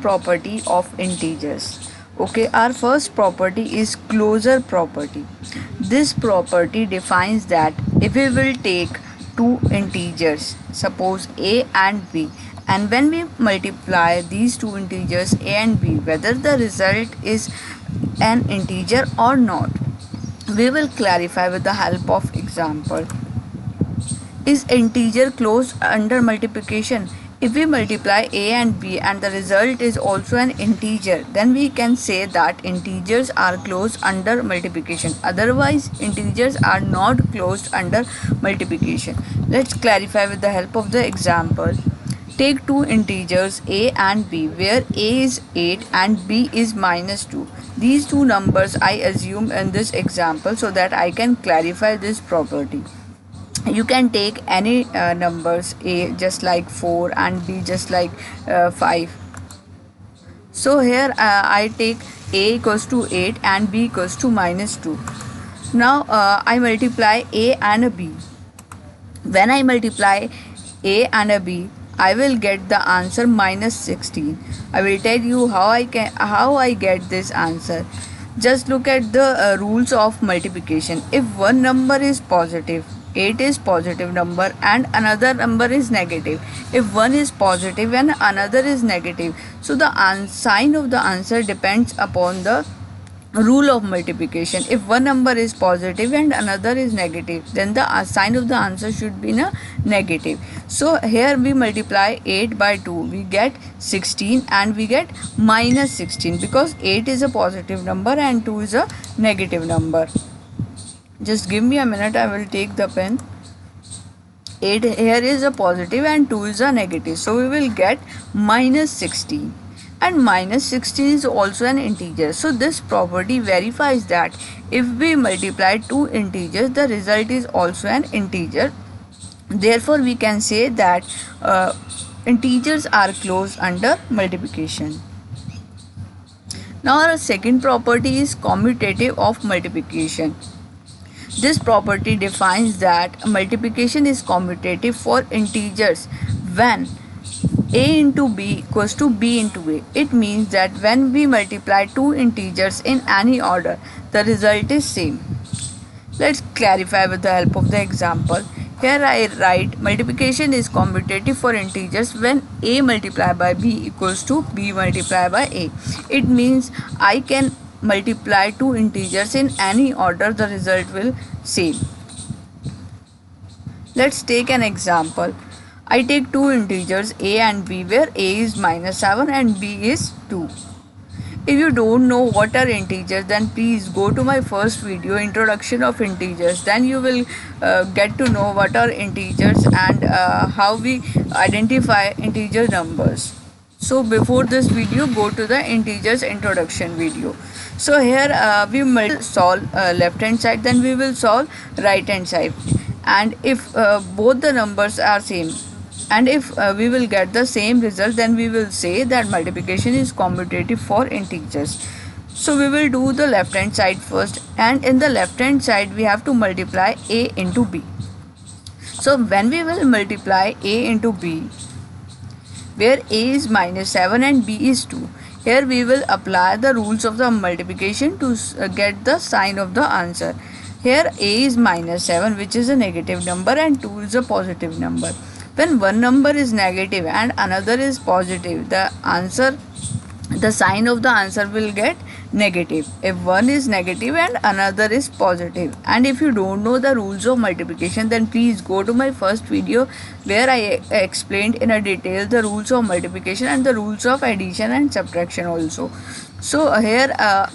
property of integers. Okay, our first property is closure property. This property defines that if we will take two integers, suppose a and b, and when we multiply these two integers a and b, whether the result is an integer or not, we will clarify with the help of example. Is integer closed under multiplication? If we multiply a and b and the result is also an integer, then we can say that integers are closed under multiplication. Otherwise, integers are not closed under multiplication. Let's clarify with the help of the example. Take two integers a and b, where a is 8 and b is -2. These two numbers I assume in this example so that I can clarify this property. You can take any numbers, a just like 4 and b just like 5. So here I take a equals to 8 and b equals to -2. Now I multiply a and a b. When I multiply a and a b, I will get the answer -16. I will tell you how I get this answer. Just look at the rules of multiplication. If one number is positive, 8 is positive number and another number is negative. If one is positive and another is negative, so the sign of the answer depends upon the rule of multiplication. If one number is positive and another is negative, then the sign of the answer should be negative. So here we multiply 8 by 2, we get 16 and we get -16 because 8 is a positive number and 2 is a negative number. Just give me a minute, I will take the pen. 8 here is a positive and 2 is a negative, so we will get -16, and -16 is also an integer. So this property verifies that if we multiply two integers, the result is also an integer. Therefore we can say that integers are closed under multiplication. Now our second property is commutative of multiplication. This property defines that multiplication is commutative for integers when a into b equals to b into a. It means that when we multiply two integers in any order, the result is same. Let's clarify with the help of the example. Here I write multiplication is commutative for integers when a multiplied by b equals to b multiplied by a. It means I can multiply two integers in any order, the result will same. Let's take an example. I take two integers a and b, where a is -7 and b is 2. If you don't know what are integers, then please go to my first video, introduction of integers. Then you will get to know what are integers and how we identify integer numbers. So before this video, go to the integers introduction video. So here we will solve left hand side, then we will solve right hand side, and if both the numbers are same and if we will get the same result, then we will say that multiplication is commutative for integers. So we will do the left hand side first, and in the left hand side we have to multiply a into b. So when we will multiply a into b, where a is -7 and b is 2, here we will apply the rules of the multiplication to get the sign of the answer. Here a is -7, which is a negative number, and 2 is a positive number. When one number is negative and another is positive, the sign of the answer will get negative if one is negative and another is positive. And if you don't know the rules of multiplication, then please go to my first video where I explained in a detail the rules of multiplication and the rules of addition and subtraction also. So here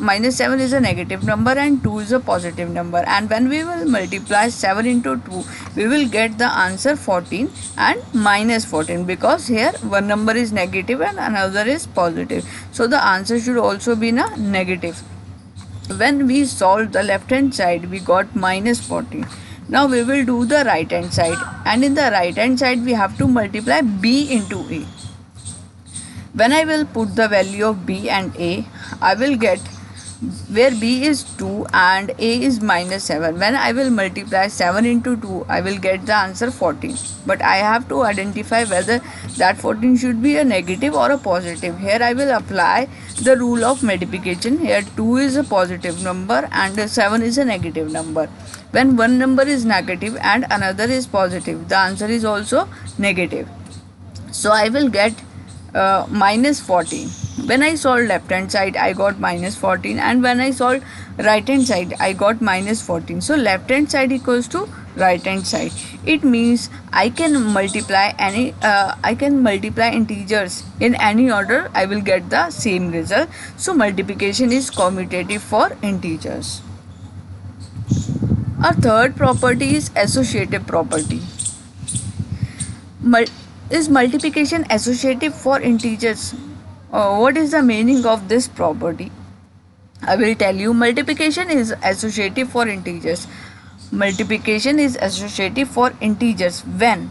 -7 is a negative number and 2 is a positive number, and when we will multiply 7 into 2, we will get the answer 14 and -14, because here one number is negative and another is positive, so the answer should also be negative. When we solved the left hand side, we got -14. Now we will do the right hand side, and in the right hand side we have to multiply b into a. When I will put the value of b and a, I will get where b is 2 and a is minus 7. When I will multiply 7 into 2, I will get the answer 14. But I have to identify whether that 14 should be a negative or a positive. Here I will apply the rule of multiplication. Here 2 is a positive number and 7 is a negative number. When one number is negative and another is positive, the answer is also negative. So I will get minus 14. When I solved left hand side, I got minus 14, and when I solved right hand side, I got minus 14. So left hand side equals to right hand side. It means I can multiply integers in any order. I will get the same result. So multiplication is commutative for integers. Our third property is associative property. Is multiplication associative for integers? What is the meaning of this property? I will tell you. Multiplication is associative for integers. Multiplication is associative for integers when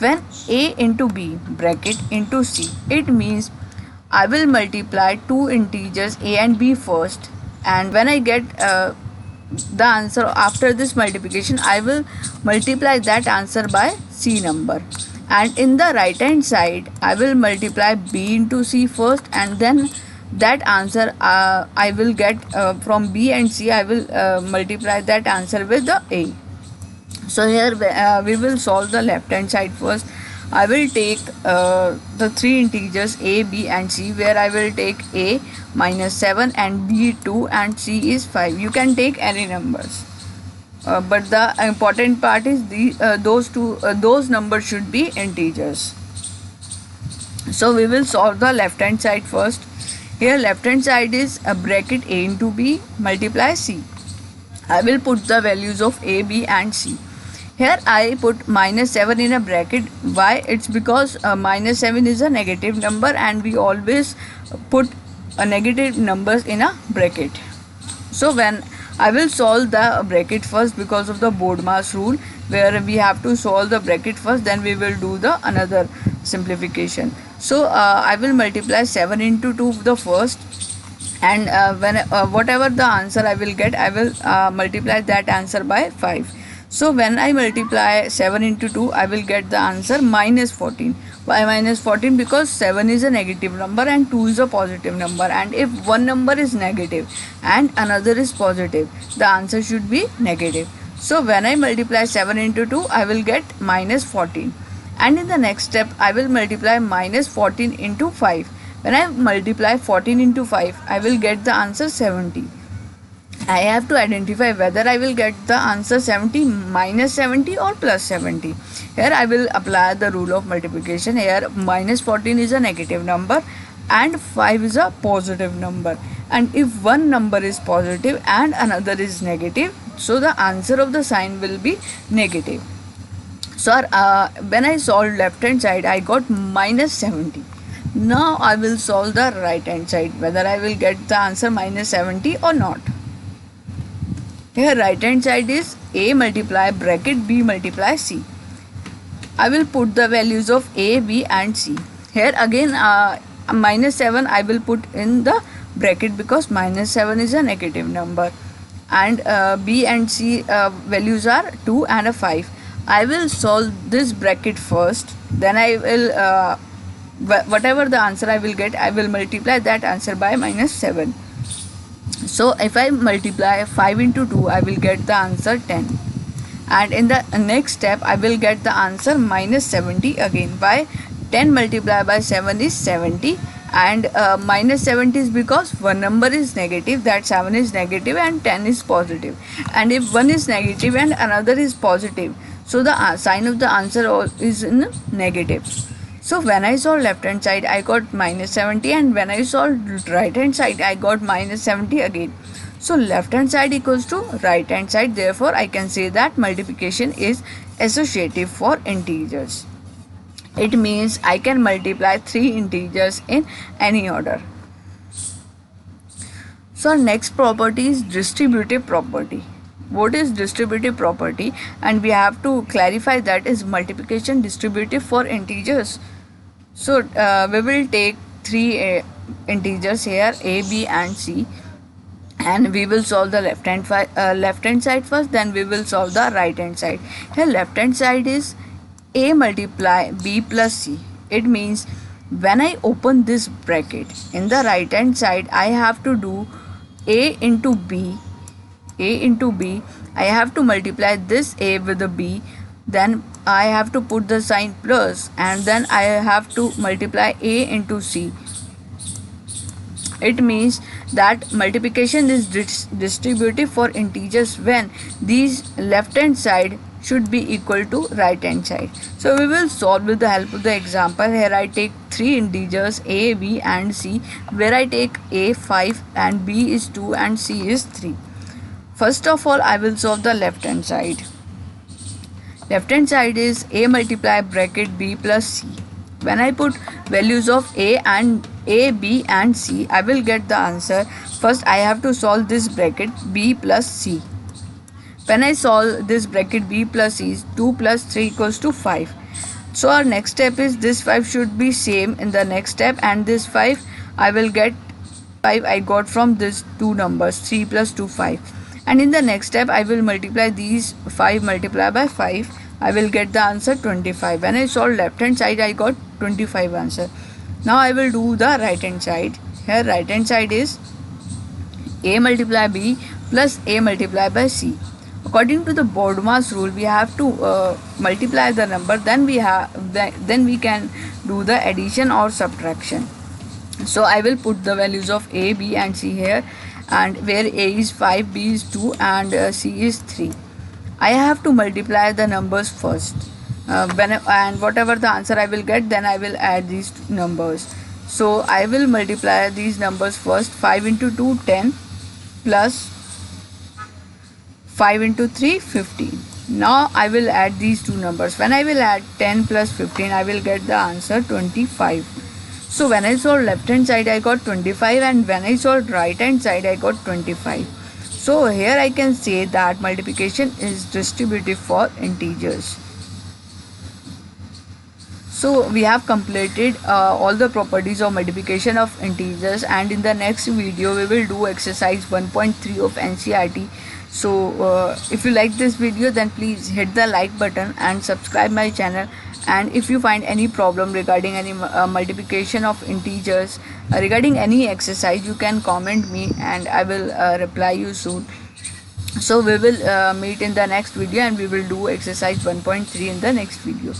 a into b bracket into c. It means I will multiply two integers a and b first, and when I get the answer after this multiplication, I will multiply that answer by c number. And in the right hand side, I will multiply b into c first, and then that answer I will get from b and c. I will multiply that answer with the a. So here we will solve the left hand side first. I will take the three integers a, b and c, where I will take a minus 7 and b 2 and c is 5. You can take any numbers. But the important part is those numbers should be integers. So we will solve the left hand side first. Here left hand side is a bracket a into b multiply c. I will put the values of a, b and c. Here I put minus 7 in a bracket. Why? It's because minus 7 is a negative number, and we always put negative numbers in a bracket. So when I will solve the bracket first because of the BODMAS rule, where we have to solve the bracket first, then we will do the another simplification. So I will multiply 7 into 2 the first, and when whatever the answer I will get, I will multiply that answer by 5. So when I multiply 7 into 2, I will get the answer minus 14. Why minus 14? Because 7 is a negative number and 2 is a positive number, and if one number is negative and another is positive, the answer should be negative. So when I multiply 7 into 2, I will get minus 14, and in the next step I will multiply minus 14 into 5. When I multiply 14 into 5, I will get the answer 70. I have to identify whether I will get the answer 70, minus 70 or plus 70. Here I will apply the rule of multiplication. Here minus 14 is a negative number and 5 is a positive number. And if one number is positive and another is negative, so the answer of the sign will be negative. So when I solved left hand side, I got minus 70. Now I will solve the right hand side, whether I will get the answer minus 70 or not. Here right hand side is a multiply bracket b multiply c. I will put the values of a, b and c. Here again minus 7 I will put in the bracket because minus 7 is a negative number, and b and c values are 2 and a 5. I will solve this bracket first, then I will whatever the answer I will get, I will multiply that answer by minus 7. So if I multiply 5 into 2, I will get the answer 10, and in the next step I will get the answer minus 70 again. Why? 10 multiplied by 7 is 70, and minus 70 is because one number is negative, that 7 is negative and 10 is positive. And if one is negative and another is positive, so the sign of the answer is in negative. So when I solved left hand side, I got minus 70, and when I solved right hand side, I got minus 70 again. So left hand side equals to right hand side. Therefore, I can say that multiplication is associative for integers. It means I can multiply 3 integers in any order. So our next property is distributive property. What is distributive property? And we have to clarify that is multiplication distributive for integers. So we will take 3 integers here, a, b and c. and we will solve the left hand side first, then we will solve the right hand side. Here left hand side is a multiply b plus c. It means when I open this bracket, in the right hand side I have to do a into b. I have to multiply this a with the b, then I have to put the sign plus, and then I have to multiply a into c. It means that multiplication is distributive for integers when these left hand side should be equal to right hand side. So we will solve with the help of the example. Here I take three integers a, b and c, where I take a 5 and b is 2 and c is 3. First of all, I will solve the left hand side. Left hand side is a multiply bracket b plus c. When I put values of a, b and c, I will get the answer. First I have to solve this bracket b plus c. When I solve this bracket b plus c, 2 plus 3 equals to 5. So our next step is this 5 should be same in the next step, and this 5 I will get 5 I got from these two numbers 3 plus 2 5, and in the next step I will multiply these 5 multiply by 5. I will get the answer 25. When I solve left hand side I got 25 answer. Now I will do the right hand side. Here right hand side is a multiply b plus a multiply by c. According to the Bodmas rule, we have to multiply the number, then we can do the addition or subtraction. So I will put the values of a, b and c here, and where a is 5, b is 2 and c is 3. I have to multiply the numbers first. And whatever the answer I will get, then I will add these numbers. So I will multiply these numbers first. 5 into 2 10 plus 5 into 3 15. Now I will add these two numbers. When I will add 10 plus 15, I will get the answer 25. So when I solved left hand side I got 25, and when I solved right hand side I got 25. So here I can say that multiplication is distributive for integers. So we have completed all the properties of multiplication of integers, and in the next video we will do exercise 1.3 of NCERT. So if you like this video, then please hit the like button and subscribe my channel. And if you find any problem regarding any multiplication of integers, regarding any exercise, you can comment me and I will reply you soon. So we will meet in the next video, and we will do exercise 1.3 in the next video.